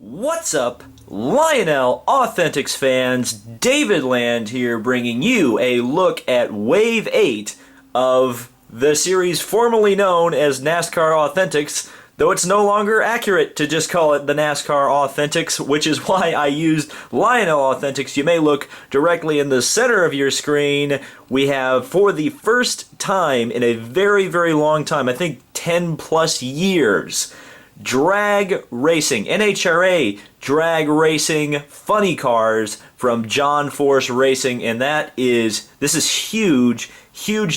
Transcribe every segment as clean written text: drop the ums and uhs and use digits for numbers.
What's up, Lionel Authentics fans? David Land here, bringing you a look at Wave 8 of the series formerly known as NASCAR Authentics, though it's no longer accurate to just call it the NASCAR Authentics, which is why I used Lionel Authentics. You may look directly in the center of your screen. We have, for the first time in a very, very long time, I think 10 plus years, drag racing, NHRA drag racing funny cars from John Force Racing, and this is huge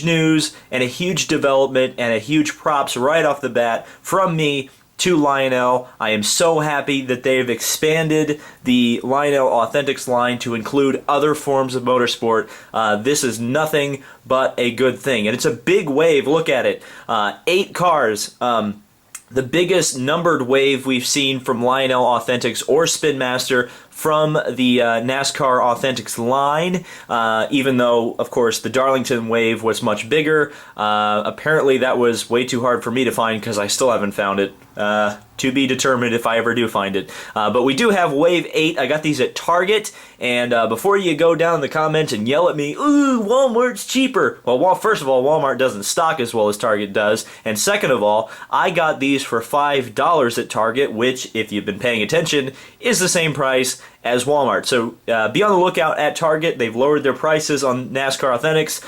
news and a huge development and a huge props right off the bat from me to Lionel. I am so happy that they've expanded the Lionel Authentics line to include other forms of motorsport. This is nothing but a good thing, and it's a big wave. Look at it, 8 cars. The biggest numbered wave we've seen from Lionel Authentics or Spin Master from the NASCAR Authentics line, even though, of course, the Darlington wave was much bigger. Apparently that was way too hard for me to find because I still haven't found it. To be determined if I ever do find it. But we do have Wave 8. I got these at Target, and before you go down in the comments and yell at me, ooh, Walmart's cheaper. Well, first of all, Walmart doesn't stock as well as Target does, and second of all, I got these for $5 at Target, which, if you've been paying attention, is the same price as Walmart. So be on the lookout at Target. They've lowered their prices on NASCAR Authentics,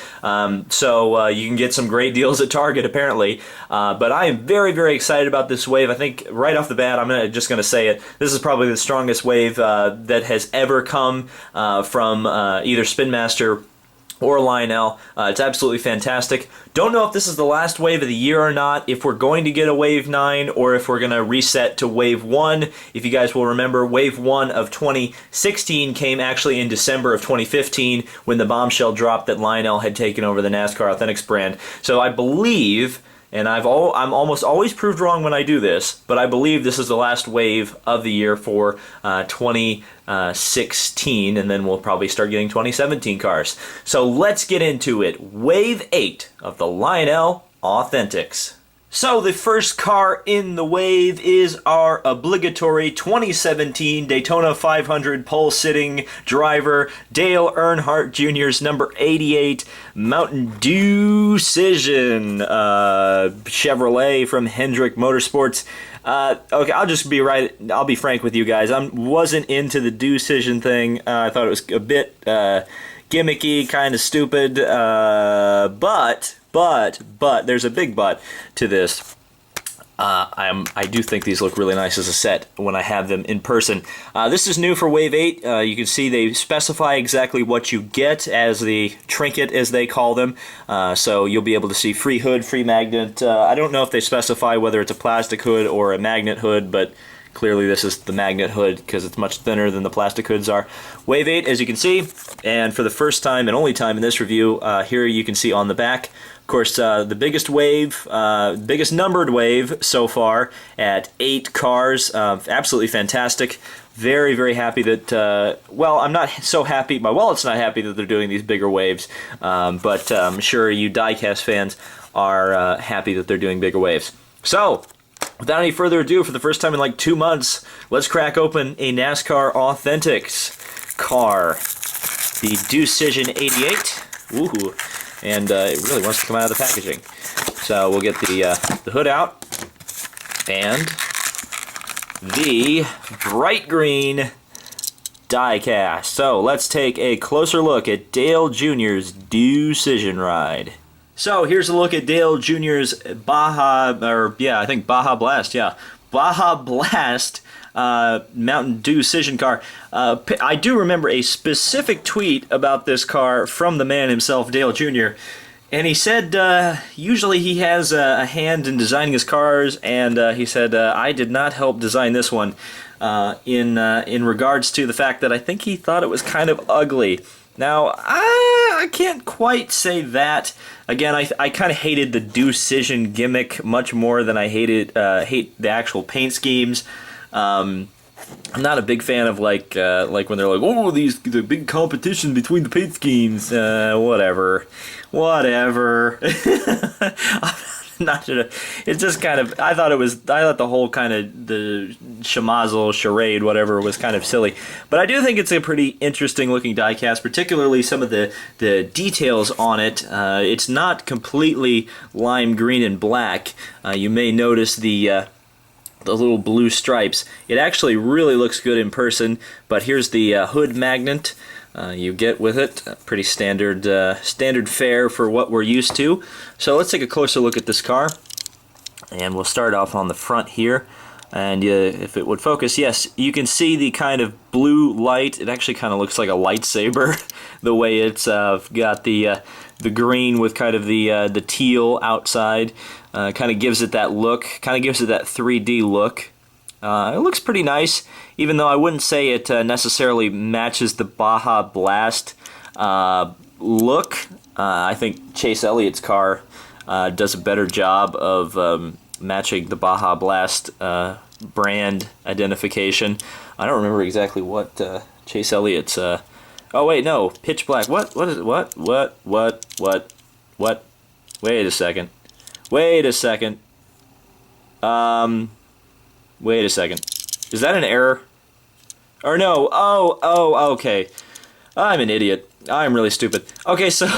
so you can get some great deals at Target apparently. But I am very, very excited about this wave. I think right off the bat, I'm just going to say it. This is probably the strongest wave that has ever come from either Spin Master or Lionel. It's absolutely fantastic. Don't know if this is the last wave of the year or not, if we're going to get a Wave 9, or if we're going to reset to Wave 1. If you guys will remember, Wave 1 of 2016 came actually in December of 2015 when the bombshell dropped that Lionel had taken over the NASCAR Authentics brand. So I believe, and I'm almost always proved wrong when I do this, but I believe this is the last wave of the year for 2016, and then we'll probably start getting 2017 cars. So let's get into it. Wave 8 of the Lionel Authentics. So the first car in the wave is our obligatory 2017 Daytona 500 pole-sitting driver, Dale Earnhardt Jr.'s number 88 Mountain Dewcision Chevrolet from Hendrick Motorsports. Okay, I'll be frank with you guys. I wasn't into the Dewcision thing. I thought it was a bit gimmicky, kind of stupid, but there's a big but to this. I do think these look really nice as a set when I have them in person. This is new for Wave 8. You can see they specify exactly what you get as the trinket, as they call them. So you'll be able to see free hood, free magnet. I don't know if they specify whether it's a plastic hood or a magnet hood, but clearly this is the magnet hood because it's much thinner than the plastic hoods are. Wave 8, as you can see, and for the first time and only time in this review, here you can see on the back, of course, the biggest wave, biggest numbered wave so far at 8 cars. Absolutely fantastic. Very, very happy that, well, I'm not so happy, my wallet's not happy that they're doing these bigger waves, but I'm sure you Diecast fans are happy that they're doing bigger waves. So, without any further ado, for the first time in like 2 months, let's crack open a NASCAR Authentics car. The Dewcision 88. Woohoo. And it really wants to come out of the packaging. So we'll get the hood out. And the bright green Diecast. So let's take a closer look at Dale Jr.'s Dewcision ride. So here's a look at Dale Jr.'s Baja, or yeah, I think Baja Blast, yeah. Baja Blast Mountain Dewcision car. I do remember a specific tweet about this car from the man himself, Dale Jr., and he said usually he has a hand in designing his cars, and he said, I did not help design this one in regards to the fact that I think he thought it was kind of ugly. Now, I can't quite say that. Again, I kind of hated the Dewcision gimmick much more than I hate the actual paint schemes. I'm not a big fan of like when they're like, oh, the big competition between the paint schemes. Whatever. not it's just kind of, I thought the whole kind of the schmozzle, charade, whatever, was kind of silly. But I do think it's a pretty interesting looking diecast, particularly some of the details on it. It's not completely lime green and black. You may notice the little blue stripes. It actually really looks good in person, but here's the hood magnet you get with it. Pretty standard fare for what we're used to. So let's take a closer look at this car, and we'll start off on the front here. And if it would focus, yes, you can see the kind of blue light. It actually kind of looks like a lightsaber, the way it's got the green with kind of the teal outside. Kind of gives it that look, kind of gives it that 3D look. It looks pretty nice, even though I wouldn't say it necessarily matches the Baja Blast look. I think Chase Elliott's car does a better job of matching the Baja Blast brand identification. I don't remember exactly what Chase Elliott's... oh wait, no, Pitch Black. What is it? What? Wait a second. Wait a second. Wait a second. Is that an error? Or no? Oh, okay. I'm an idiot. I'm really stupid. Okay, so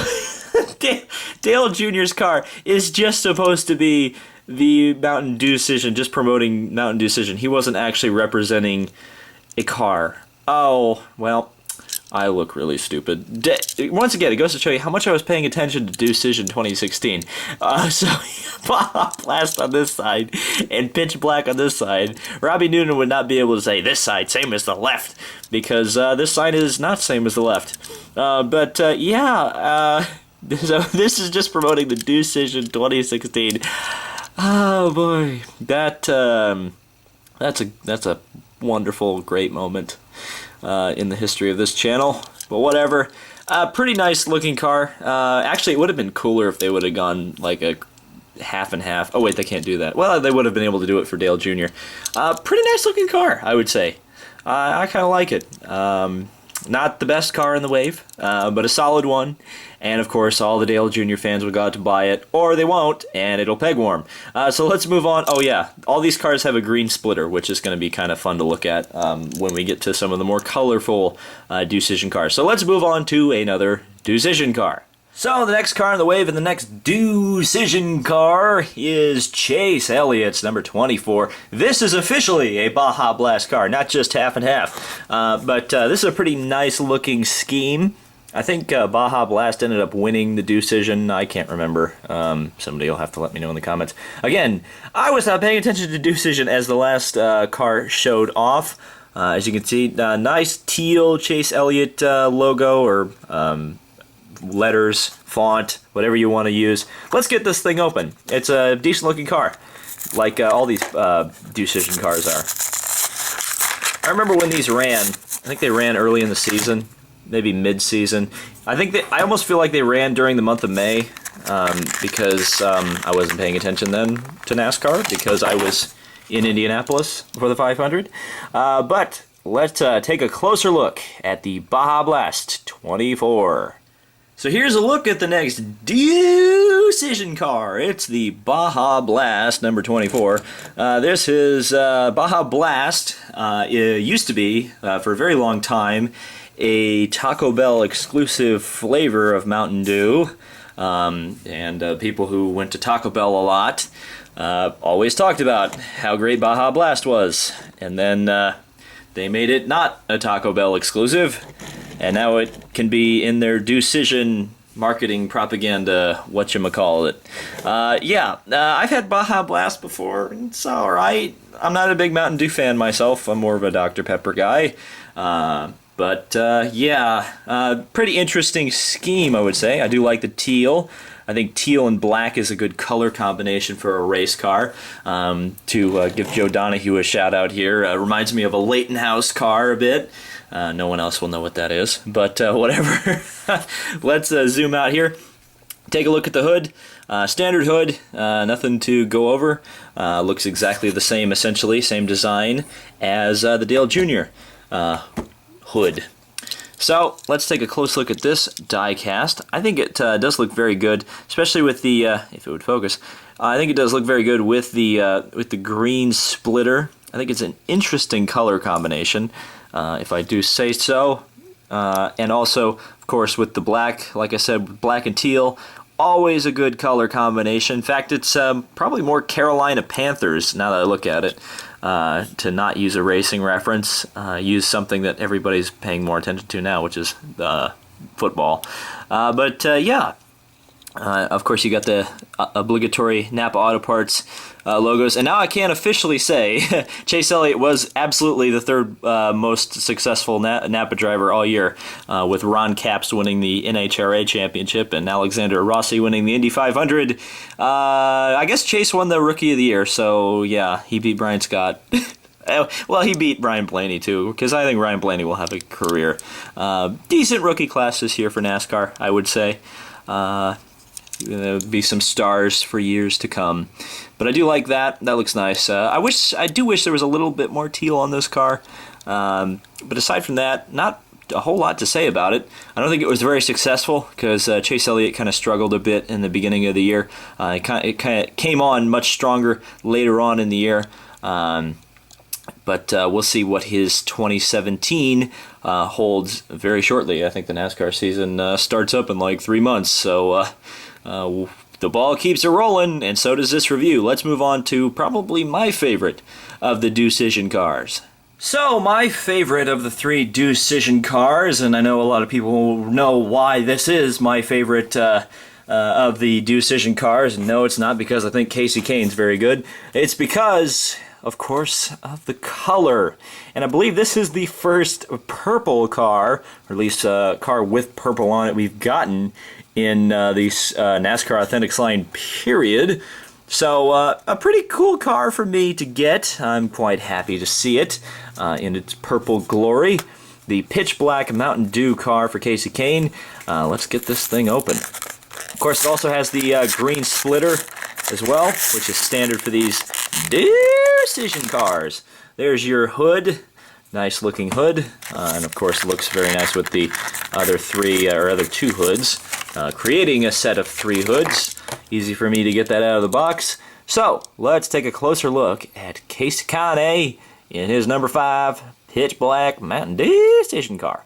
Dale Jr.'s car is just supposed to be the Mountain Dewcision, just promoting Mountain Dewcision. He wasn't actually representing a car. Oh, well, I look really stupid. Once again, it goes to show you how much I was paying attention to Dewcision 2016. So, Baja Blast on this side and Pitch Black on this side. Robbie Noonan would not be able to say this side, same as the left, because this side is not same as the left. Yeah, so this is just promoting the Dewcision 2016. Oh boy, that's a wonderful, great moment in the history of this channel. But whatever. Pretty nice looking car. Actually, it would have been cooler if they would have gone like a half and half. Oh wait, they can't do that. Well, they would have been able to do it for Dale Jr. Pretty nice looking car, I would say. I kind of like it. Not the best car in the wave, but a solid one. And of course, all the Dale Jr. fans will go out to buy it, or they won't, and it'll peg warm. So let's move on. Oh yeah, all these cars have a green splitter, which is going to be kind of fun to look at when we get to some of the more colorful Dewcision cars. So let's move on to another Dewcision car. So the next car in the wave and the next Dewcision car is Chase Elliott's number 24. This is officially a Baja Blast car, not just half and half. But this is a pretty nice looking scheme. I think Baja Blast ended up winning the Dewcision. I can't remember. Somebody will have to let me know in the comments. Again, I was not paying attention to Dewcision as the last car showed off. As you can see, nice teal Chase Elliott logo, or letters, font, whatever you want to use. Let's get this thing open. It's a decent looking car, like all these Dewcision cars are. I remember when these ran. I think they ran early in the season, maybe mid-season. I almost feel like they ran during the month of May, because I wasn't paying attention then to NASCAR, because I was in Indianapolis for the 500. But let's take a closer look at the Baja Blast 24. So here's a look at the next Dewcision car. It's the Baja Blast number 24. This is Baja Blast. It used to be, for a very long time, a Taco Bell exclusive flavor of Mountain Dew. And people who went to Taco Bell a lot always talked about how great Baja Blast was. And then they made it not a Taco Bell exclusive. And now it can be in their Dewcision marketing propaganda, whatchamacallit. I've had Baja Blast before. It's alright. I'm not a big Mountain Dew fan myself. I'm more of a Dr. Pepper guy. Pretty interesting scheme, I would say. I do like the teal. I think teal and black is a good color combination for a race car. To give Joe Donahue a shout out here, reminds me of a Leighton House car a bit. No one else will know what that is, but whatever. Let's zoom out here. Take a look at the hood. Standard hood, nothing to go over. Looks exactly the same, essentially, same design as the Dale Jr. Hood. So let's take a close look at this die cast. I think it does look very good, especially with the, if it would focus, I think it does look very good with the green splitter. I think it's an interesting color combination, if I do say so. And also, of course, with the black, like I said, black and teal, always a good color combination. In fact, it's probably more Carolina Panthers, now that I look at it, to not use a racing reference. Use something that everybody's paying more attention to now, which is football. Yeah. Of course, you got the obligatory Napa Auto Parts logos. And now I can officially say Chase Elliott was absolutely the third most successful Napa driver all year, with Ron Capps winning the NHRA championship and Alexander Rossi winning the Indy 500. I guess Chase won the Rookie of the Year, so yeah, he beat Brian Scott. Well, he beat Ryan Blaney, too, because I think Ryan Blaney will have a career. Decent rookie class this year for NASCAR, I would say. There'll be some stars for years to come. But I do like that. That looks nice. I do wish there was a little bit more teal on this car. But aside from that, not a whole lot to say about it. I don't think it was very successful because Chase Elliott kind of struggled a bit in the beginning of the year. It kind of came on much stronger later on in the year. But we'll see what his 2017 holds very shortly. I think the NASCAR season starts up in like 3 months. So the ball keeps it rolling, and so does this review. Let's move on to probably my favorite of the Dewcision cars. So, my favorite of the 3 Dewcision cars, and I know a lot of people know why this is my favorite of the Dewcision cars. And no, it's not because I think Kasey Kahne's very good. It's because, of course, of the color. And I believe this is the first purple car, or at least a car with purple on it we've gotten in the NASCAR Authentics line, period. So, a pretty cool car for me to get. I'm quite happy to see it in its purple glory. The pitch black Mountain Dew car for Kasey Kahne. Let's get this thing open. Of course, it also has the green splitter as well, which is standard for these Dewcision cars. There's your hood. Nice looking hood. And of course, it looks very nice with the other 2 hoods. Creating a set of 3 hoods. Easy for me to get that out of the box. So, let's take a closer look at Kasey Kahne in his number 5 pitch black Mountain Dewcision car.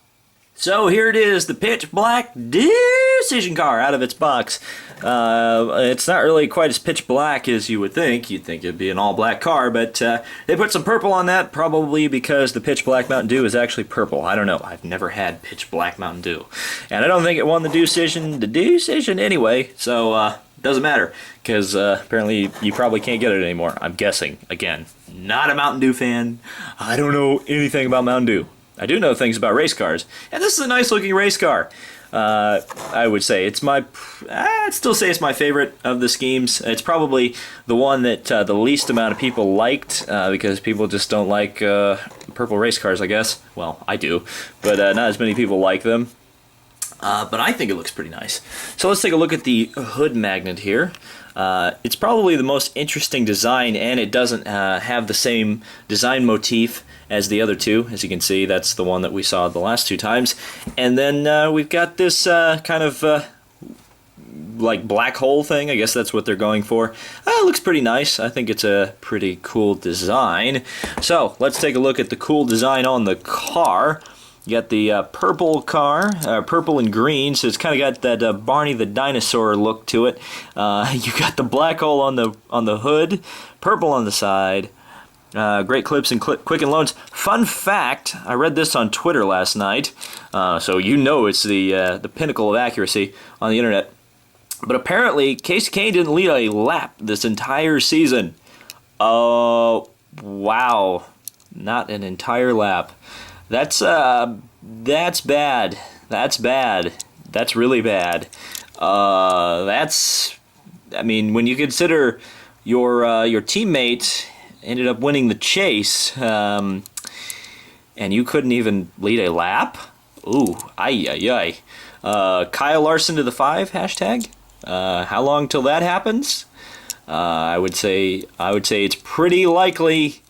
So here it is, the pitch black Dewcision car out of its box. It's not really quite as pitch black as you would think. You'd think it'd be an all black car, but they put some purple on that, probably because the pitch black Mountain Dew is actually purple. I don't know. I've never had pitch black Mountain Dew. And I don't think it won the Dewcision anyway, so doesn't matter, because apparently you probably can't get it anymore, I'm guessing. Again, not a Mountain Dew fan. I don't know anything about Mountain Dew. I do know things about race cars, and this is a nice looking race car. I would say it's I'd still say it's my favorite of the schemes. It's probably the one that the least amount of people liked, because people just don't like purple race cars, I guess. Well, I do, but not as many people like them. But I think it looks pretty nice. So let's take a look at the hood magnet here. It's probably the most interesting design, and it doesn't have the same design motif as the other 2. As you can see, that's the one that we saw the last 2 times. And then we've got this kind of like black hole thing. I guess that's what they're going for. It looks pretty nice. I think it's a pretty cool design. So let's take a look at the cool design on the car. You got the purple car, purple and green, so it's kind of got that Barney the Dinosaur look to it. You got the black hole on the hood, purple on the side. Great clips and Quicken Loans. Fun fact, I read this on Twitter last night, so you know it's the pinnacle of accuracy on the internet. But apparently, Kasey Kahne didn't lead a lap this entire season. Oh, wow. Not an entire lap. That's bad. That's bad. That's really bad. I mean, when you consider your teammate ended up winning the chase, and you couldn't even lead a lap? Ooh, ay. Kyle Larson to the 5 hashtag. How long till that happens? I would say it's pretty likely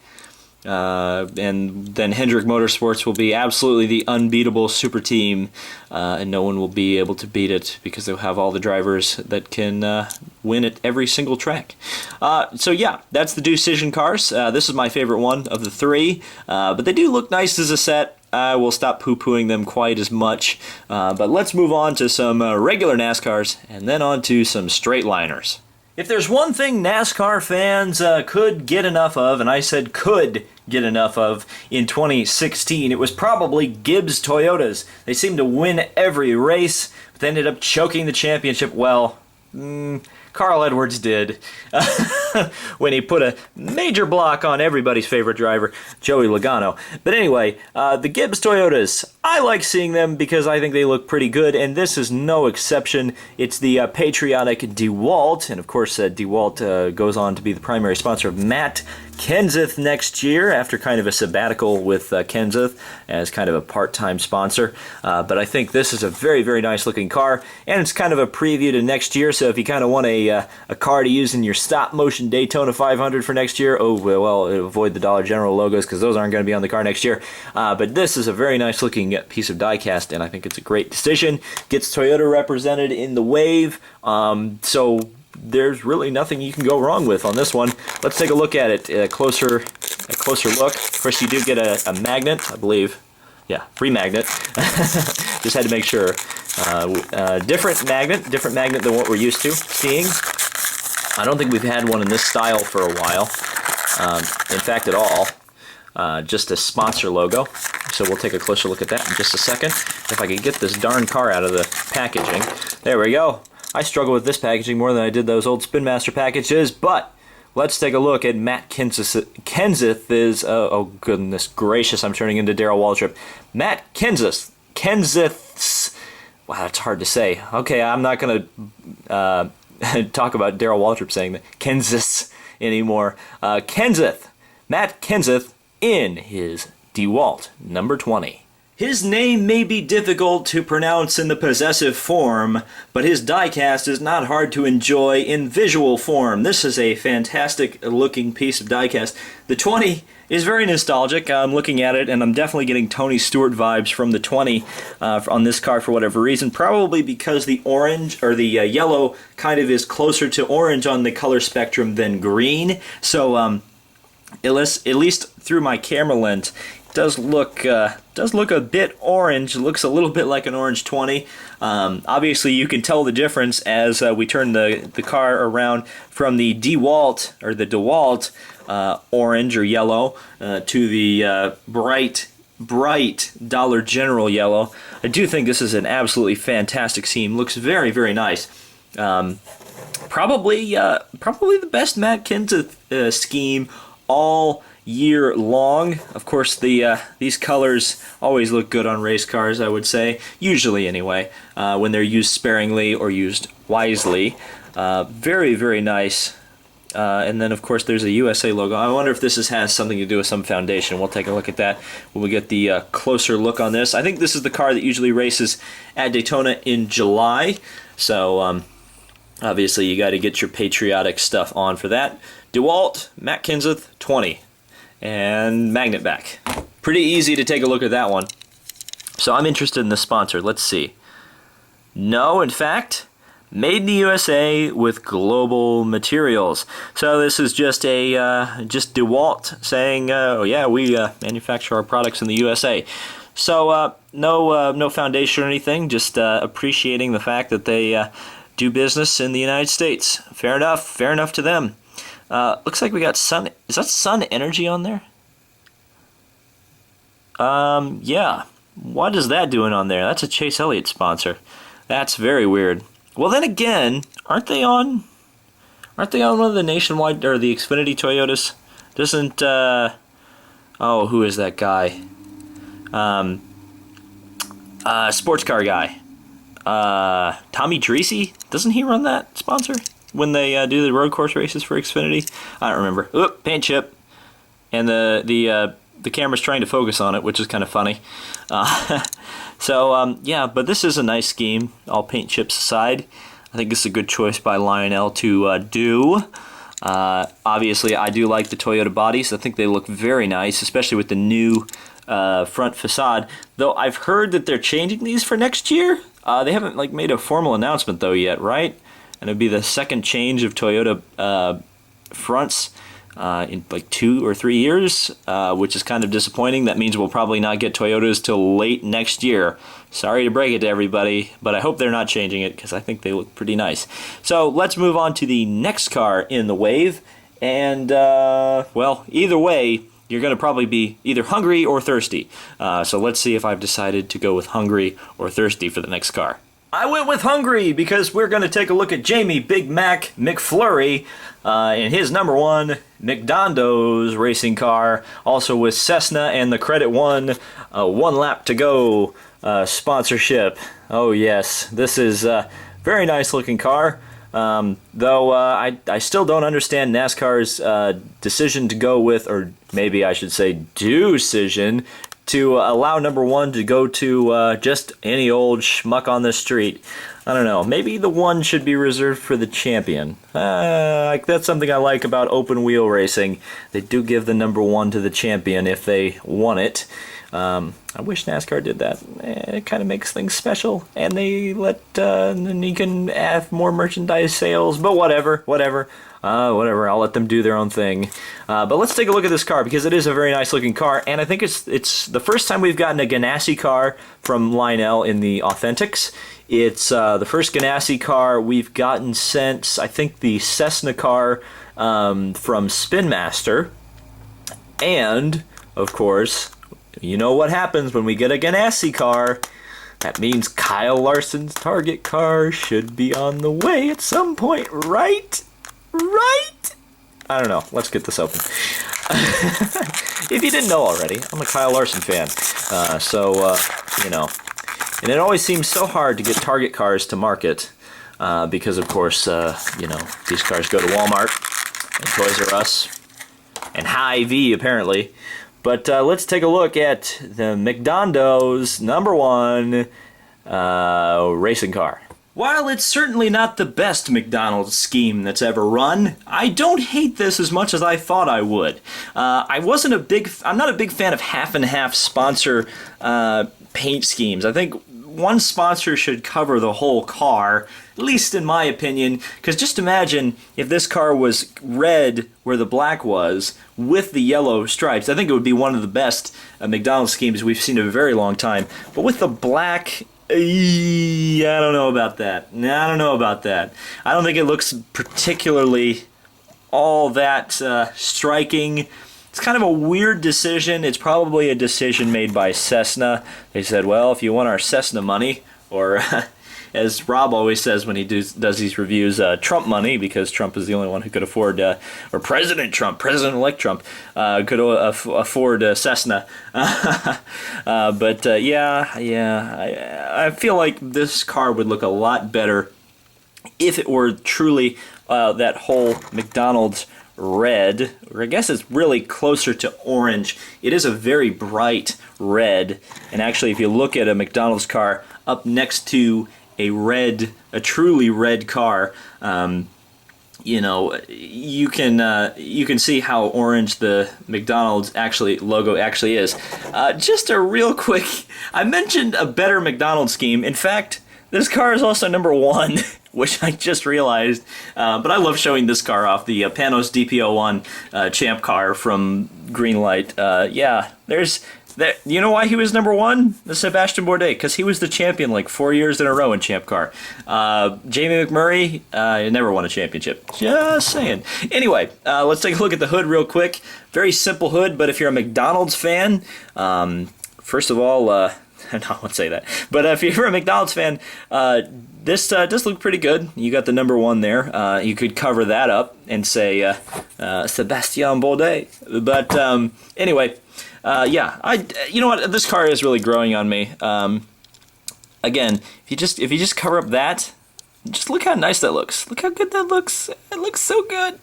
And then Hendrick Motorsports will be absolutely the unbeatable super team, and no one will be able to beat it because they'll have all the drivers that can win at every single track. So yeah, that's the Dewcision cars. This is my favorite one of the three, but they do look nice as a set. I will stop poo-pooing them quite as much, but let's move on to some regular NASCARs and then on to some straight liners. If there's one thing NASCAR fans could get enough of, and I said could get enough of, in 2016, it was probably Gibbs Toyotas. They seemed to win every race, but they ended up choking the championship. Well, Carl Edwards did when he put a major block on everybody's favorite driver, Joey Logano. But anyway, the Gibbs Toyotas, I like seeing them because I think they look pretty good, and this is no exception. It's the patriotic DeWalt, and of course DeWalt goes on to be the primary sponsor of Matt Kenseth next year after kind of a sabbatical with Kenseth as kind of a part-time sponsor. But I think this is a very, very nice looking car, and it's kind of a preview to next year. So if you kind of want a car to use in your stop-motion Daytona 500 for next year, oh well, avoid the Dollar General logos because those aren't going to be on the car next year. But this is a very nice looking piece of diecast, and I think it's a great decision. Gets Toyota represented in the wave, so there's really nothing you can go wrong with on this one. Let's take a look at it, a closer look. Of course, you do get a magnet, I believe. Yeah, free magnet. Just had to make sure. Different magnet than what we're used to seeing. I don't think we've had one in this style for a while. In fact, at all. Just a sponsor logo. So we'll take a closer look at that in just a second. If I could get this darn car out of the packaging. There we go. I struggle with this packaging more than I did those old Spin Master packages, but let's take a look at Matt Kenseth. Oh goodness gracious, I'm turning into Darrell Waltrip. Matt Kenseth's, wow, that's hard to say. Okay, I'm not going to talk about Darrell Waltrip saying that Kenseth anymore. Matt Kenseth in his DeWalt number 20. His name may be difficult to pronounce in the possessive form, but his diecast is not hard to enjoy in visual form. This is a fantastic looking piece of diecast. The 20 is very nostalgic. I'm looking at it and I'm definitely getting Tony Stewart vibes from the 20 on this car for whatever reason. Probably because the orange, or the yellow, kind of is closer to orange on the color spectrum than green. So at least through my camera lens, does look a bit orange. It looks a little bit like an orange 20. Obviously, you can tell the difference as we turn the car around from the DeWalt orange or yellow to the bright Dollar General yellow. I do think this is an absolutely fantastic scheme. Looks very, very nice. Probably the best Matt Kenseth scheme all year long. Of course, these colors always look good on race cars, I would say, usually anyway, when they're used sparingly or used wisely. Very, very nice. And then, of course, there's a USA logo. I wonder if this has something to do with some foundation. We'll take a look at that when we get the closer look on this. I think this is the car that usually races at Daytona in July, so obviously you got to get your patriotic stuff on for that. DeWalt, Matt Kenseth, 20. And magnet back. Pretty easy to take a look at that one. So I'm interested in the sponsor. Let's see. No, in fact, made in the USA with global materials. So this is just just DeWalt saying, oh yeah, we manufacture our products in the USA. So no foundation or anything. Just appreciating the fact that they do business in the United States. Fair enough. Fair enough to them. Looks like we got Sun. Is that Sun Energy on there? Yeah. What is that doing on there? That's a Chase Elliott sponsor. That's very weird. Well, then again, aren't they on one of the Nationwide or the Xfinity Toyotas? Doesn't oh, who is that guy? Sports car guy. Tommy Treacy? Doesn't he run that sponsor when they do the road course races for Xfinity? I don't remember. Oop, paint chip. And the camera's trying to focus on it, which is kind of funny. Yeah, but this is a nice scheme, all paint chips aside. I think this is a good choice by Lionel to do. Obviously, I do like the Toyota bodies. I think they look very nice, especially with the new front facade. Though I've heard that they're changing these for next year. They haven't like made a formal announcement though yet, right? And it'd be the second change of Toyota fronts in like 2 or 3 years, which is kind of disappointing. That means we'll probably not get Toyotas till late next year. Sorry to break it to everybody, but I hope they're not changing it because I think they look pretty nice. So let's move on to the next car in the wave. And, well, either way, you're going to probably be either hungry or thirsty. So let's see if I've decided to go with hungry or thirsty for the next car. I went with hungry because we're going to take a look at Jamie Big Mac McFlurry in his number 1 McDonald's racing car, also with Cessna and the Credit One, One Lap to Go sponsorship. Oh yes, this is a very nice looking car, though I still don't understand NASCAR's decision to go with, or maybe I should say Dewcision, to allow number 1 to go to just any old schmuck on the street. I don't know. Maybe the 1 should be reserved for the champion. That's something I like about open wheel racing. They do give the number 1 to the champion if they want it. I wish NASCAR did that. It kind of makes things special, and they let then you can have more merchandise sales. But whatever. I'll let them do their own thing. But let's take a look at this car because it is a very nice looking car, and I think it's the first time we've gotten a Ganassi car from Lionel in the Authentics. It's the first Ganassi car we've gotten since, I think, the Cessna car from Spin Master. And, of course, you know what happens when we get a Ganassi car. That means Kyle Larson's Target car should be on the way at some point, right? Right? I don't know. Let's get this open. If you didn't know already, I'm a Kyle Larson fan. You know. And it always seems so hard to get Target cars to market because, of course, you know, these cars go to Walmart and Toys R Us and Hy-Vee, apparently. But let's take a look at the McDonald's number 1 racing car. While it's certainly not the best McDonald's scheme that's ever run, I don't hate this as much as I thought I would. I'm not a big fan of half and half sponsor paint schemes. I think one sponsor should cover the whole car, at least in my opinion, because just imagine if this car was red where the black was with the yellow stripes. I think it would be one of the best McDonald's schemes we've seen in a very long time. But with the black, I don't know about that. I don't think it looks particularly all that striking. It's kind of a weird decision. It's probably a decision made by Cessna. They said, well, if you want our Cessna money, or as Rob always says when he does these reviews, Trump money, because Trump is the only one who could afford, or President-elect Trump, could afford Cessna. I feel like this car would look a lot better if it were truly that whole McDonald's red, or I guess it's really closer to orange. It is a very bright red, and actually if you look at a McDonald's car up next to a truly red car, you know, you can see how orange the McDonald's logo actually is. Just a real quick, I mentioned a better McDonald's scheme. In fact, this car is also number 1, which I just realized. But I love showing this car off, the Panos DP01 Champ car from Greenlight. You know why he was number 1? The Sebastian Bourdais, because he was the champion like 4 years in a row in Champ car. Jamie McMurray never won a championship. Just saying. Anyway, let's take a look at the hood real quick. Very simple hood, but if you're a McDonald's fan, first of all, no, I won't say that. But if you're a McDonald's fan, this does look pretty good. You got the number 1 there. You could cover that up and say Sebastian Bourdais. But anyway, you know what? This car is really growing on me. Again, if you just cover up that, just look how nice that looks. Look how good that looks. It looks so good.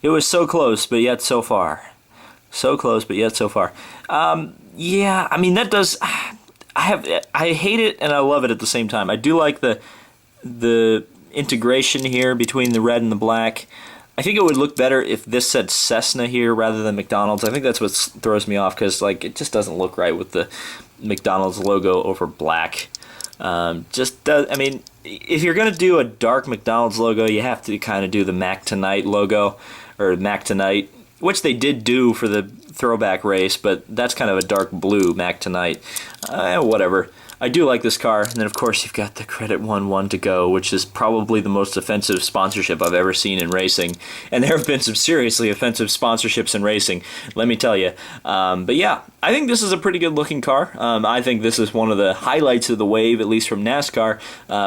It was so close, but yet so far. So close, but yet so far. Yeah, I mean that does. I hate it and I love it at the same time. I do like the integration here between the red and the black. I think it would look better if this said Cessna here rather than McDonald's. I think that's what throws me off, because like it just doesn't look right with the McDonald's logo over black. I mean, if you're gonna do a dark McDonald's logo, you have to kind of do the Mac Tonight logo, or Mac Tonight, which they did do for the throwback race, but that's kind of a dark blue Mac Tonight. Whatever. I do like this car. And then, of course, you've got the Credit 1-1 to go, which is probably the most offensive sponsorship I've ever seen in racing. And there have been some seriously offensive sponsorships in racing, let me tell you. But yeah, I think this is a pretty good-looking car. I think this is one of the highlights of the wave, at least from NASCAR,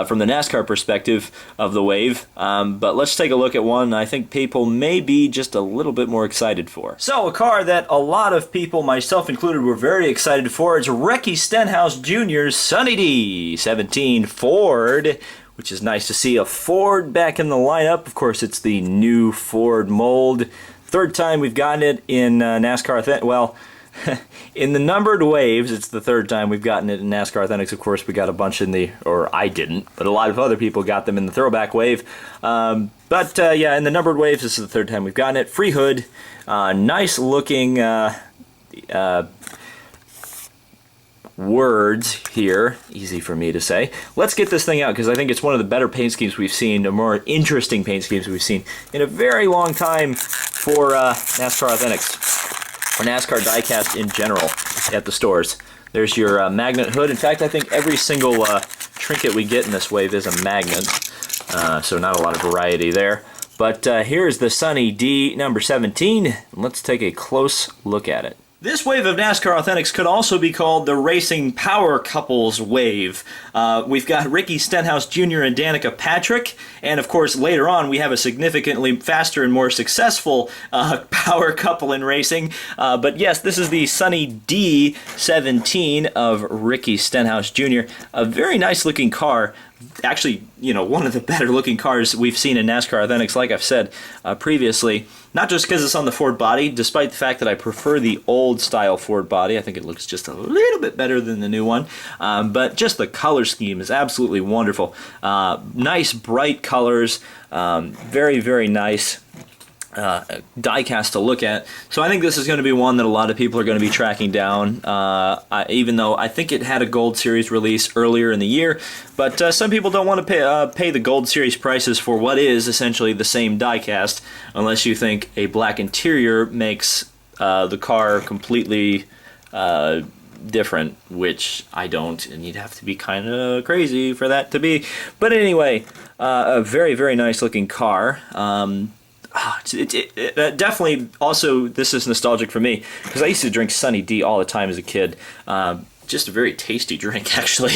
from the NASCAR perspective of the wave. But let's take a look at one I think people may be just a little bit more excited for. So, a car that a lot of people, myself included, were very excited for is Ricky Stenhouse Jr.'s Sunny D 17 Ford, which is nice to see a Ford back in the lineup. Of course, it's the new Ford mold. Third time we've gotten it in NASCAR. Well, in the numbered waves, it's the third time we've gotten it in NASCAR Authentics. Of course, we got a bunch in the, or I didn't, but a lot of other people got them in the throwback wave. Yeah, in the numbered waves, this is the third time we've gotten it. Free hood, nice looking words here, easy for me to say. Let's get this thing out, because I think it's one of the better paint schemes we've seen, the more interesting paint schemes we've seen in a very long time for NASCAR Authentics, or NASCAR Diecast in general at the stores. There's your magnet hood. In fact, I think every single trinket we get in this wave is a magnet, so not a lot of variety there. But here's the Sunny D number 17. Let's take a close look at it. This wave of NASCAR Authentics could also be called the Racing Power Couples wave. We've got Ricky Stenhouse Jr. and Danica Patrick, and of course later on we have a significantly faster and more successful power couple in racing. But yes, this is the Sunny D 17 of Ricky Stenhouse Jr. A very nice looking car. Actually, you know, one of the better looking cars we've seen in NASCAR Authentics, like I've said previously. Not just because it's on the Ford body, despite the fact that I prefer the old style Ford body. I think it looks just a little bit better than the new one. But just the color scheme is absolutely wonderful. Nice bright colors, very, very nice diecast to look at. So I think this is going to be one that a lot of people are going to be tracking down, even though I think it had a Gold Series release earlier in the year. But some people don't want to pay the Gold Series prices for what is essentially the same diecast, unless you think a black interior makes the car completely different, which I don't, and you'd have to be kind of crazy for that to be. But anyway, a very, very nice looking car. Definitely, also, this is nostalgic for me, because I used to drink Sunny D all the time as a kid. Just a very tasty drink, actually.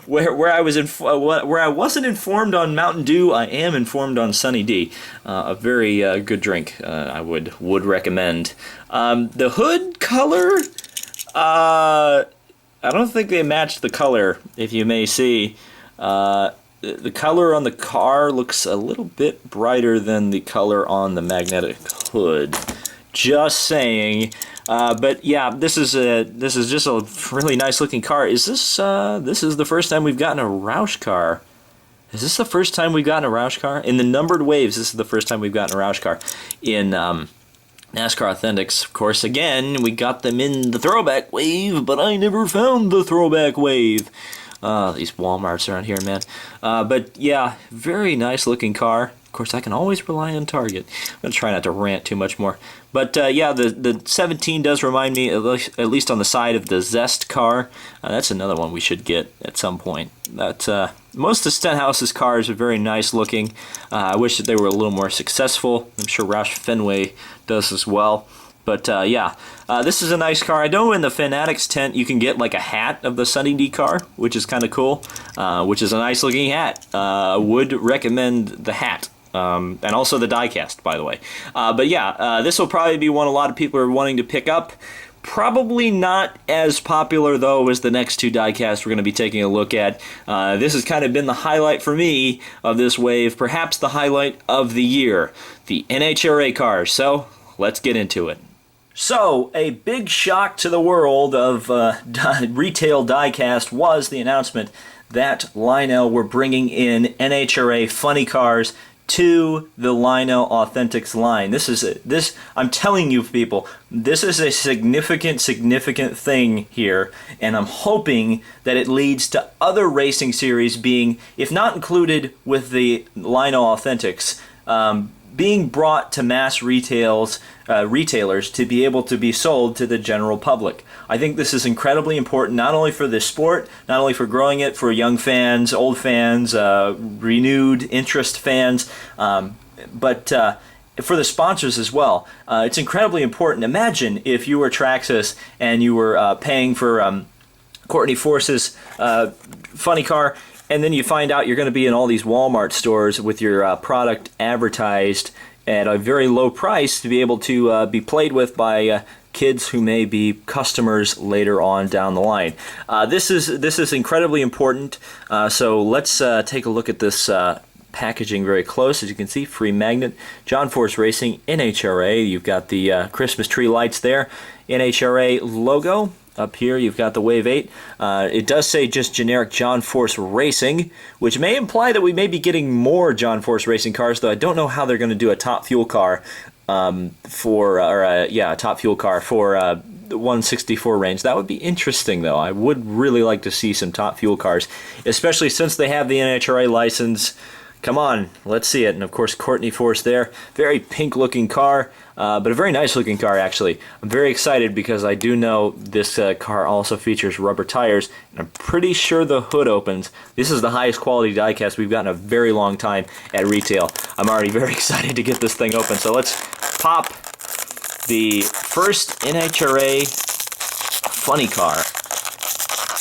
Where I wasn't informed on Mountain Dew, I am informed on Sunny D. A very good drink. I would recommend. The hood color, I don't think they matched the color, if you may see. The color on the car looks a little bit brighter than the color on the magnetic hood. Just saying. But yeah, this is just a really nice looking car. Is this is the first time we've gotten a Roush car? Is this the first time we've gotten a Roush car? In the numbered waves, this is the first time we've gotten a Roush car. In NASCAR Authentics, of course, again, we got them in the throwback wave, but I never found the throwback wave. These Walmarts around here, man. But yeah, very nice looking car. Of course, I can always rely on Target. I'm going to try not to rant too much more. But yeah, the 17 does remind me, at least on the side, of the Zest car. That's another one we should get at some point. But most of Stenhouse's cars are very nice looking. I wish that they were a little more successful. I'm sure Roush Fenway does as well. But yeah, this is a nice car. I know in the Fanatics tent you can get like a hat of the Sunny D car, which is kind of cool, which is a nice looking hat. Would recommend the hat. And also the diecast, by the way. But yeah, this will probably be one a lot of people are wanting to pick up. Probably not as popular, though, as the next two diecasts we're going to be taking a look at. This has kind of been the highlight for me of this wave, perhaps the highlight of the year, the NHRA cars. So let's get into it. So, a big shock to the world of retail diecast was the announcement that Lionel were bringing in NHRA funny cars to the Lionel Authentics line. I'm telling you people, this is a significant thing here, and I'm hoping that it leads to other racing series being, if not included with the Lionel Authentics, being brought to mass retailers to be able to be sold to the general public. I think this is incredibly important, not only for the sport, not only for growing it for young fans, old fans, renewed interest fans, but for the sponsors as well. It's incredibly important. Imagine if you were Traxxas and you were paying for Courtney Force's funny car, and then you find out you're going to be in all these Walmart stores with your product advertised at a very low price to be able to be played with by kids who may be customers later on down the line. This is incredibly important. So let's take a look at this packaging very close. As you can see, free magnet, John Force Racing, NHRA. You've got the Christmas tree lights there, NHRA logo. Up here, you've got the Wave 8. It does say just generic John Force Racing, which may imply that we may be getting more John Force Racing cars, though I don't know how they're going to do a top fuel car top fuel car for the 164 range. That would be interesting, though. I would really like to see some top fuel cars, especially since they have the NHRA license. Come on, let's see it. And of course, Courtney Force there. Very pink-looking car, but a very nice-looking car, actually. I'm very excited because I do know this car also features rubber tires, and I'm pretty sure the hood opens. This is the highest quality diecast we've gotten in a very long time at retail. I'm already very excited to get this thing open. So let's pop the first NHRA funny car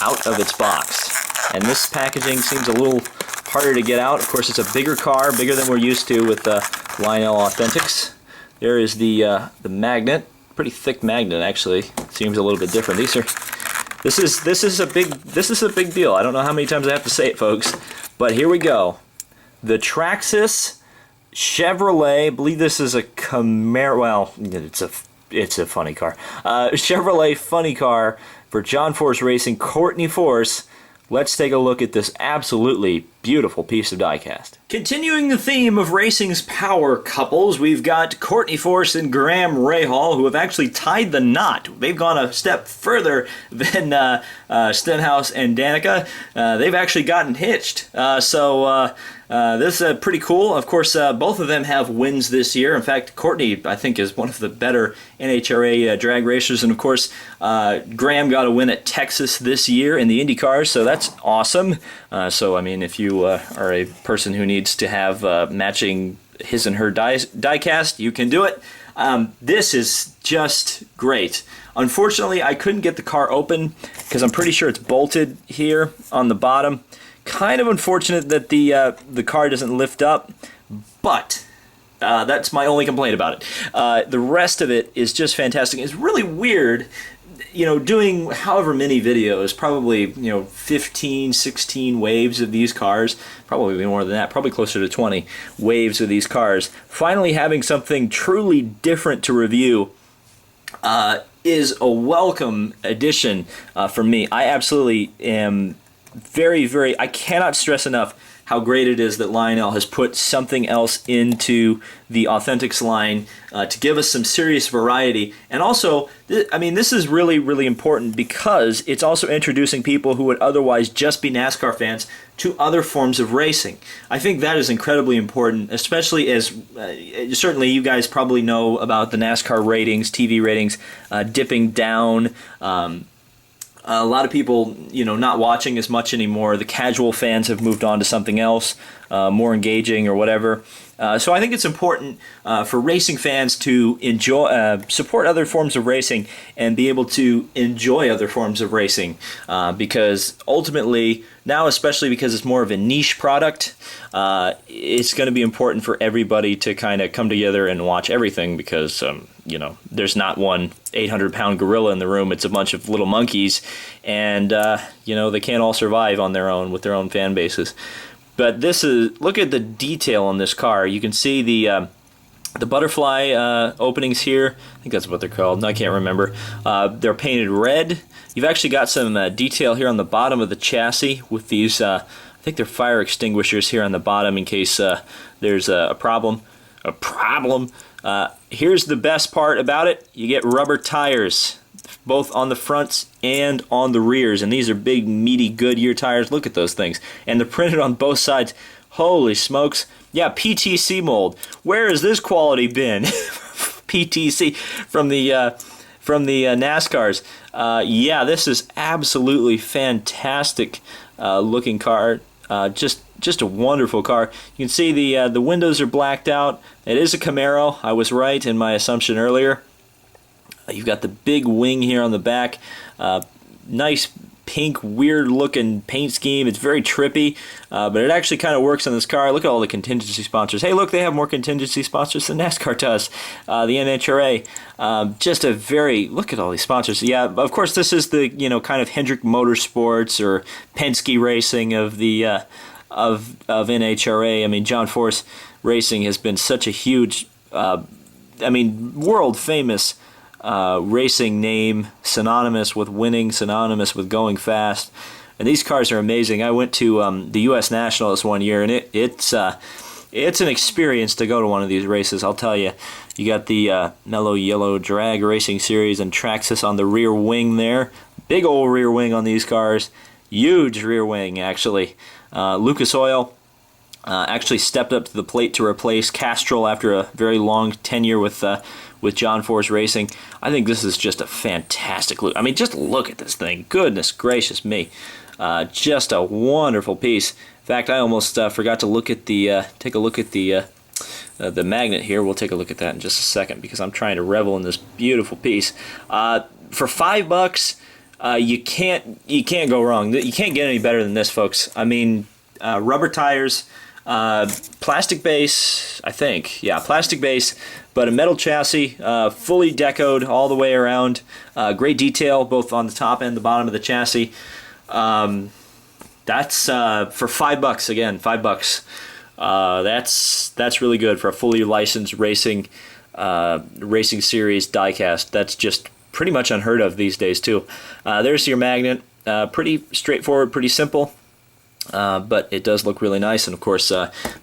out of its box. And this packaging seems a little harder to get out. Of course, it's a bigger car, bigger than we're used to with Lionel Authentics. There is the magnet, pretty thick magnet actually. Seems a little bit different. This is a big deal. I don't know how many times I have to say it, folks, but here we go. The Traxxas Chevrolet. I believe this is a Camaro. Well, it's a funny car. Chevrolet funny car for John Force Racing, Courtney Force. Let's take a look at this absolutely beautiful piece of diecast. Continuing the theme of racing's power couples, we've got Courtney Force and Graham Rahal, who have actually tied the knot. They've gone a step further than Stenhouse and Danica. They've actually gotten hitched. This is pretty cool. Of course, both of them have wins this year. In fact, Courtney, I think, is one of the better NHRA drag racers. And of course, Graham got a win at Texas this year in the IndyCars, so that's awesome. I mean, if you are a person who needs to have matching his and her diecast, you can do it. This is just great. Unfortunately, I couldn't get the car open because I'm pretty sure it's bolted here on the bottom. Kind of unfortunate that the car doesn't lift up, but that's my only complaint about it. The rest of it is just fantastic. It's really weird, doing however many videos, probably 15, 16 waves of these cars, probably more than that, probably closer to 20 waves of these cars. Finally having something truly different to review is a welcome addition for me. I absolutely am I cannot stress enough how great it is that Lionel has put something else into the Authentics line to give us some serious variety. And also, this is really, really important because it's also introducing people who would otherwise just be NASCAR fans to other forms of racing. I think that is incredibly important, especially as certainly you guys probably know about the NASCAR ratings, TV ratings, dipping down. A lot of people, not watching as much anymore. The casual fans have moved on to something else, more engaging or whatever. So I think it's important for racing fans to enjoy, support other forms of racing and be able to enjoy other forms of racing because ultimately, now especially because it's more of a niche product, it's going to be important for everybody to kind of come together and watch everything because, there's not one 800-pound gorilla in the room. It's a bunch of little monkeys and, they can't all survive on their own with their own fan bases. But look at the detail on this car. You can see the the butterfly openings here, I think that's what they're called, I can't remember. They're painted red. You've actually got some detail here on the bottom of the chassis with these, I think they're fire extinguishers here on the bottom in case there's a problem. Here's the best part about it. You get rubber tires, both on the fronts and on the rears, and these are big, meaty Goodyear tires. Look at those things. And they're printed on both sides. Holy smokes. Yeah, PTC mold. Where has this quality been? PTC from the NASCARs. Yeah, this is absolutely fantastic looking car. Just a wonderful car. You can see the windows are blacked out. It is a Camaro. I was right in my assumption earlier. You've got the big wing here on the back. Nice pink, weird looking paint scheme. It's very trippy, but it actually kind of works on this car. Look at all the contingency sponsors. Hey, look, they have more contingency sponsors than NASCAR does. The NHRA. Just a very, look at all these sponsors. Yeah, of course, this is the, kind of Hendrick Motorsports or Penske Racing of the of NHRA. I mean, John Force Racing has been such a huge, world famous racing name, synonymous with winning, synonymous with going fast. And these cars are amazing. I went to the U.S. Nationals one year, and it's an experience to go to one of these races, I'll tell you. You got the Mellow Yellow Drag Racing Series and Traxxas on the rear wing there. Big old rear wing on these cars. Huge rear wing, actually. Lucas Oil actually stepped up to the plate to replace Castrol after a very long tenure with John Force Racing. I think this is just a fantastic look. I mean, just look at this thing. Goodness gracious me. Just a wonderful piece. In fact, I almost forgot to look at take a look at the magnet here. We'll take a look at that in just a second because I'm trying to revel in this beautiful piece. For $5, you can't go wrong. You can't get any better than this, folks. I mean, rubber tires, plastic base, I think. Yeah, plastic base, but a metal chassis, fully decoed all the way around. Great detail both on the top and the bottom of the chassis. That's for $5 again. $5. That's really good for a fully licensed racing series diecast. That's just pretty much unheard of these days too. There's your magnet. Pretty straightforward, pretty simple. But it does look really nice, and of course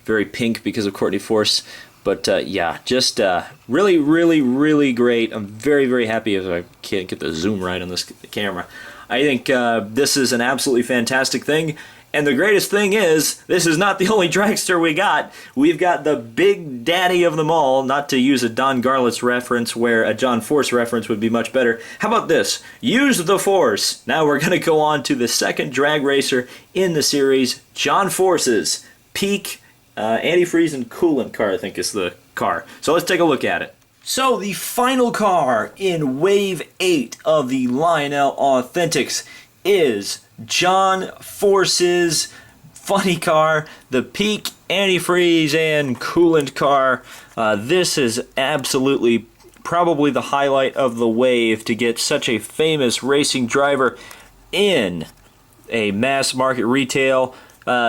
very pink because of Courtney Force. But yeah, just really, really, really great. I'm very, very happy if I can't get the zoom right on this camera. I think this is an absolutely fantastic thing. And the greatest thing is, this is not the only dragster we got. We've got the big daddy of them all, not to use a Don Garlits reference where a John Force reference would be much better. How about this? Use the Force. Now we're going to go on to the second drag racer in the series, John Force's Peak antifreeze and coolant car, I think is the car. So let's take a look at it. So the final car in Wave 8 of the Lionel Authentics is John Force's funny car, the Peak antifreeze and coolant car. This is absolutely probably the highlight of the wave to get such a famous racing driver in a mass market retail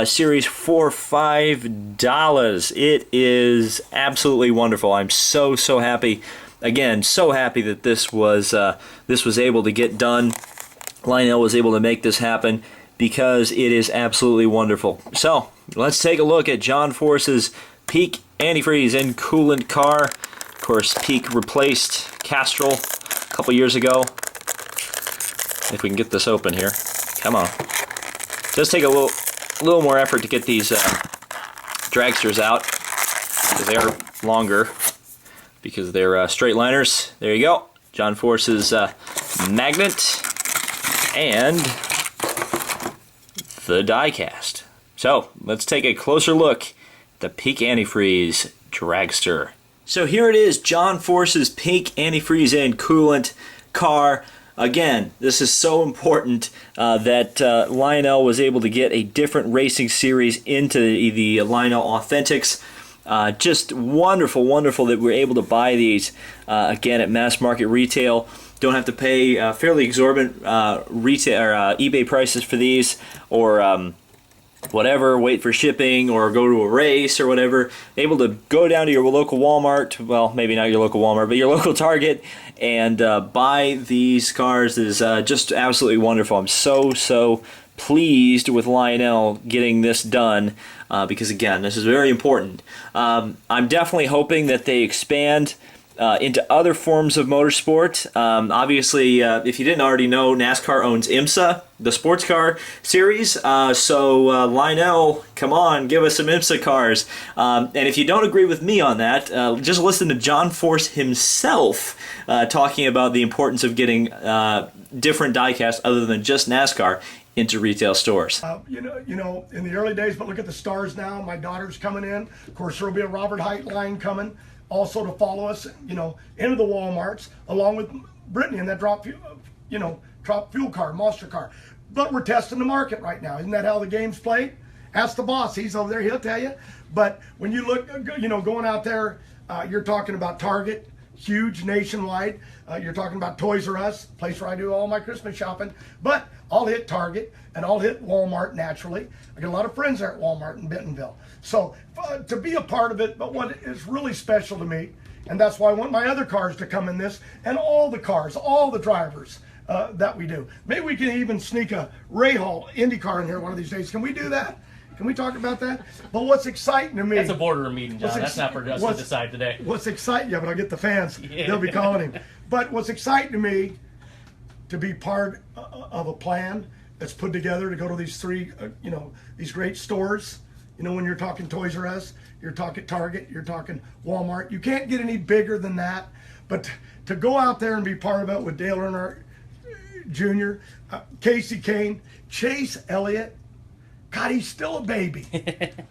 series for $5. It is absolutely wonderful. I'm so happy. Again, so happy that this was able to get done. Lionel was able to make this happen because it is absolutely wonderful. So let's take a look at John Force's Peak antifreeze and coolant car. Of course, Peak replaced Castrol a couple years ago. If we can get this open here, come on. Does take a little more effort to get these dragsters out because they are longer because they're straight liners. There you go, John Force's magnet and the diecast. So let's take a closer look at the Peak antifreeze dragster. So here it is, John Force's Peak antifreeze and coolant car. Again, this is so important that Lionel was able to get a different racing series into the Lionel Authentics. Just wonderful, wonderful that we're able to buy these again at mass market retail. Don't have to pay fairly exorbitant retail or eBay prices for these, or whatever, wait for shipping or go to a race or whatever, able to go down to your local Walmart, well, maybe not your local Walmart, but your local Target, and buy these cars is just absolutely wonderful. I'm so pleased with Lionel getting this done because, again, this is very important. I'm definitely hoping that they expand into other forms of motorsport. Obviously, if you didn't already know, NASCAR owns IMSA, the sports car series. So Lionel, come on, give us some IMSA cars. And if you don't agree with me on that, just listen to John Force himself talking about the importance of getting different diecast other than just NASCAR into retail stores. You know, in the early days, but look at the stars now. My daughter's coming in. Of course, there'll be a Robert Height line coming. Also to follow us, you know, into the Walmarts, along with Brittany in that drop fuel car, monster car. But we're testing the market right now. Isn't that how the game's played? Ask the boss. He's over there. He'll tell you. But when you look, you know, going out there, you're talking about Target, huge nationwide. You're talking about Toys R Us, place where I do all my Christmas shopping. But I'll hit Target and I'll hit Walmart naturally. I got a lot of friends there at Walmart in Bentonville. So to be a part of it, but what is really special to me, and that's why I want my other cars to come in this, and all the cars, all the drivers that we do. Maybe we can even sneak a Ray Hall Indy car in here one of these days. Can we do that? Can we talk about that? But what's exciting to me... That's a boardroom meeting, John. That's not for us to decide today. What's exciting... Yeah, but I'll get the fans. Yeah. They'll be calling him. But what's exciting to me, to be part of a plan that's put together to go to these three, you know, these great stores. You know, when you're talking Toys R Us, you're talking Target, you're talking Walmart. You can't get any bigger than that. But to go out there and be part of it with Dale Earnhardt Jr., Kasey, Kane, Chase Elliott, God, he's still a baby.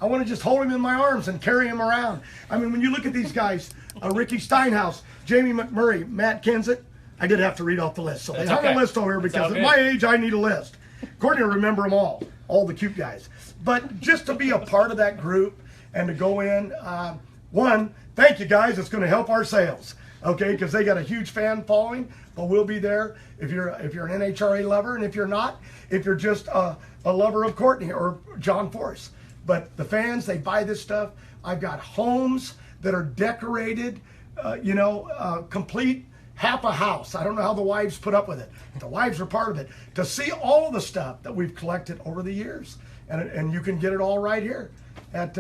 I want to just hold him in my arms and carry him around. I mean, when you look at these guys, Ricky Stenhouse, Jamie McMurray, Matt Kenseth, I did have to read off the list. So they hung a list over here because at my age, I need a list. Courtney will remember them all the cute guys. But just to be a part of that group and to go in, one, thank you guys. It's going to help our sales, okay? Because they got a huge fan following. But we'll be there if you're an NHRA lover, and if you're not, if you're just a lover of Courtney or John Force. But the fans, they buy this stuff. I've got homes that are decorated, complete. Half a house. I don't know how the wives put up with it. The wives are part of it. To see all of the stuff that we've collected over the years, and you can get it all right here at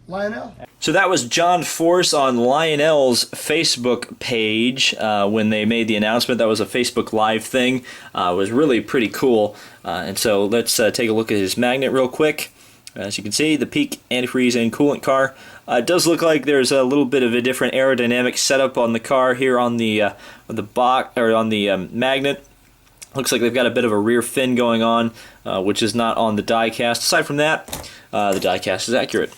Lionel. So that was John Force on Lionel's Facebook page when they made the announcement. That was a Facebook Live thing. It was really pretty cool. And so let's take a look at his magnet real quick. As you can see, the peak antifreeze and coolant car. It does look like there's a little bit of a different aerodynamic setup on the car here on the box or on the magnet. Looks like they've got a bit of a rear fin going on, which is not on the diecast. Aside from that, the diecast is accurate.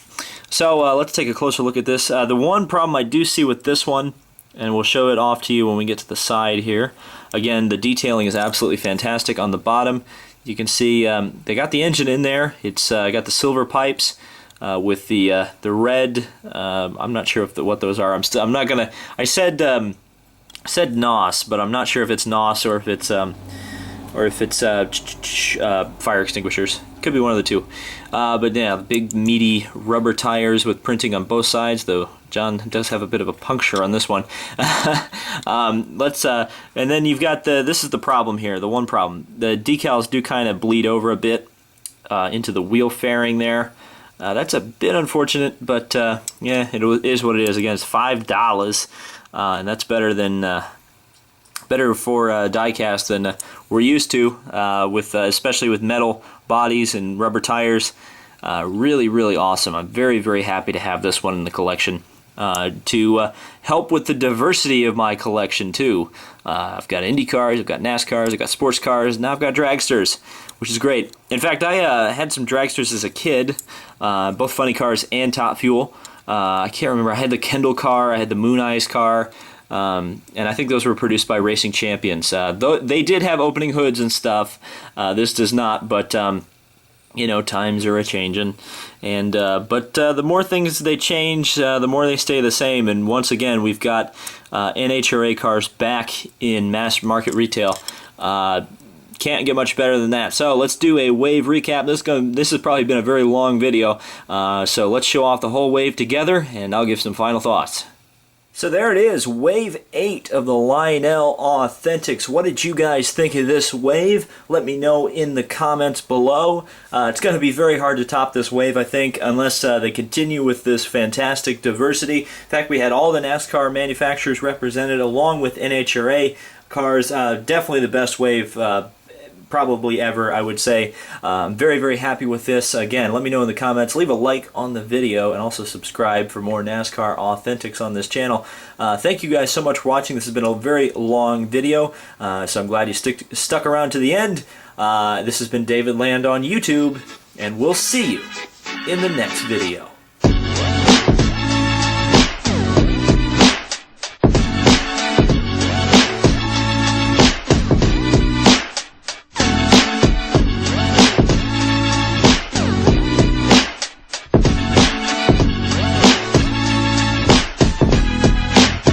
So let's take a closer look at this. The one problem I do see with this one, and we'll show it off to you when we get to the side here. Again, the detailing is absolutely fantastic on the bottom. You can see they got the engine in there. It's got the silver pipes with the red. I'm not sure what those are. I'm not gonna. I said NOS, but I'm not sure if it's NOS or if it's fire extinguishers. Could be one of the two. But yeah, the big meaty rubber tires with printing on both sides, though John does have a bit of a puncture on this one. And then you've got this is the problem here, the one problem. The decals do kind of bleed over a bit into the wheel fairing there. That's a bit unfortunate, but yeah, it is what it is. Again, it's $5, and that's better than better for diecast than we're used to, with especially with metal bodies and rubber tires. Really, really awesome. I'm very, very happy to have this one in the collection to help with the diversity of my collection too. I've got Indy cars, I've got NASCARs, I've got sports cars, now I've got dragsters, which is great. In fact, I had some dragsters as a kid, both funny cars and Top Fuel. I can't remember. I had the Kendall car, I had the Moon Eyes car. And I think those were produced by Racing Champions. Though they did have opening hoods and stuff. This does not, but you know, times are a-changing. And but the more things they change, the more they stay the same. And once again, we've got NHRA cars back in mass market retail. Can't get much better than that. So let's do a wave recap. This has probably been a very long video, so let's show off the whole wave together, and I'll give some final thoughts. So there it is, Wave 8 of the Lionel Authentics. What did you guys think of this wave? Let me know in the comments below. It's going to be very hard to top this wave, I think, unless they continue with this fantastic diversity. In fact, we had all the NASCAR manufacturers represented along with NHRA cars. Definitely the best wave probably ever, I would say. Very, very happy with this. Again, let me know in the comments. Leave a like on the video and also subscribe for more NASCAR Authentics on this channel. Thank you guys so much for watching. This has been a very long video, so I'm glad you stuck around to the end. This has been David Land on YouTube, and we'll see you in the next video.